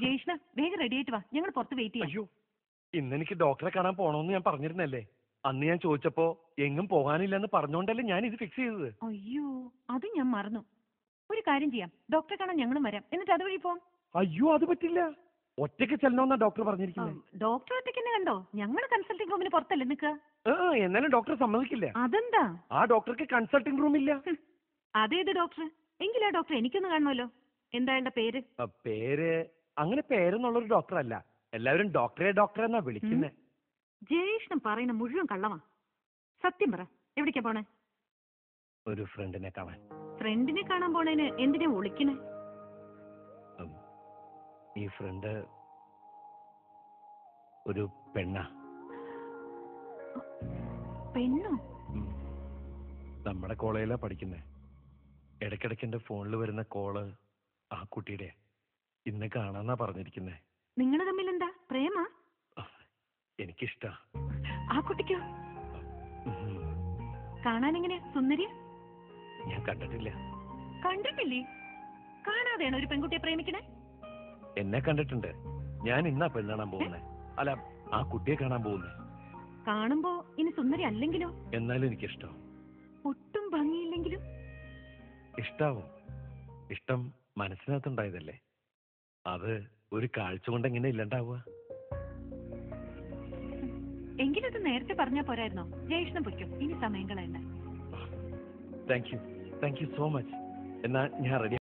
ജയേഷ്ണ വേഗം റെഡി ആയിട്ട് വാ, ഞങ്ങൾ പുറത്ത് വെയിറ്റ് ചെയ്യാം. അയ്യോ, ഇന്നെനിക്ക് ഡോക്ടറെ കാണാൻ പോണോന്ന് ഞാൻ പറഞ്ഞിരുന്നല്ലേ. അന്ന് ഞാൻ ചോദിച്ചപ്പോ എങ്ങും പോകാനില്ലെന്ന് പറഞ്ഞോണ്ടല്ലേ ഞാൻ ഇത് ഫിക്സ് ചെയ്തത്. അയ്യോ, അത് ഞാൻ മറന്നു. ഒരു കാര്യം ചെയ്യാം, ഡോക്ടറെ കാണാൻ ഞങ്ങളും വരാം, എന്നിട്ട് അതുവഴി പോവാം. അയ്യോ, അത് പറ്റില്ല. ഒറ്റയ്ക്ക് ചെല്ലണമെന്നാ ഡോക്ടർ പറഞ്ഞിരിക്കുന്നത്. ഡോക്ടർ ഒറ്റയ്ക്ക് തന്നെ കണ്ടോ, ഞങ്ങൾ കൺസൾട്ടിംഗ് റൂമിന് പുറത്തല്ലേ നിൽക്കുക. എന്നാലും ഡോക്ടർ സമ്മതിക്കില്ല. അതെന്താ? ആ ഡോക്ടർക്ക് കൺസൾട്ടിംഗ് റൂം ഇല്ല. അതേത് ഡോക്ടർ? എങ്കിലാ ഡോക്ടർ എനിക്കൊന്ന് കാണുമല്ലോ. എന്താ എന്റെ പേര്? പേര് അങ്ങനെ പേരെന്നുള്ളൊരു ഡോക്ടർ അല്ല. എല്ലാവരും ഡോക്ടറെ എന്നാ വിളിക്കുന്നേ. ജയേഷ്ണം പറയുന്ന മുഴുവൻ കള്ളവാ. സത്യം പറ, എവിടേക്കാ പോണേ? ഒരു ഫ്രണ്ടിനെ കാണാൻ. ഫ്രണ്ടിനെ കാണാൻ പോണേന് എന്തിനാ വിളിക്കണേ? ഈ ഫ്രണ്ട് ഒരു പെണ്ണാ. പെണ്ണോ? നമ്മുടെ കോളേജിലാ പഠിക്കുന്നേ. ഇടയ്ക്കിടയ്ക്ക് എന്റെ ഫോണിൽ വരുന്ന കോള് ആ കുട്ടിയുടെ. ഇന്ന് കാണാന്നാ പറഞ്ഞിരിക്കുന്നേ. നിങ്ങൾ തമ്മിൽ എന്താ പ്രേമ? എനിക്കിഷ്ടാ. ആ കുട്ടിക്കോ? കാണാൻ എങ്ങനെയാ, സുന്ദരിയ? ഞാൻ കണ്ടിട്ടില്ല. കണ്ടിട്ടില്ലേ? കാണാതെയാണ് ഒരു പെൺകുട്ടിയെ പ്രേമിക്കണേ? എന്നെ കണ്ടിട്ടുണ്ട്. ഞാൻ ഇന്നാ പെണ്ണ് കാണാൻ പോകുന്നേ. അല്ല, ആ കുട്ടിയെ കാണാൻ പോകുന്നേ. കാണുമ്പോ ഇനി സുന്ദരി അല്ലെങ്കിലോ? എന്നാലും എനിക്കിഷ്ടം. ഒട്ടും ഭംഗിയില്ലെങ്കിലും ഇഷ്ടാവും. ഇഷ്ടം മനസ്സിനകത്തുണ്ടായതല്ലേ. അത് ഒരു കാഴ്ച കൊണ്ട് എങ്ങനെ ഇല്ലണ്ടാവുക? എങ്കിലത് നേരത്തെ പറഞ്ഞാ പോരായിരുന്നോ? ജയേഷ്ണം പൊയ്ക്കോ, ഇനി സമയം കളയണ്ട. Thank you so much. എന്നാ ഞാൻ റെഡി.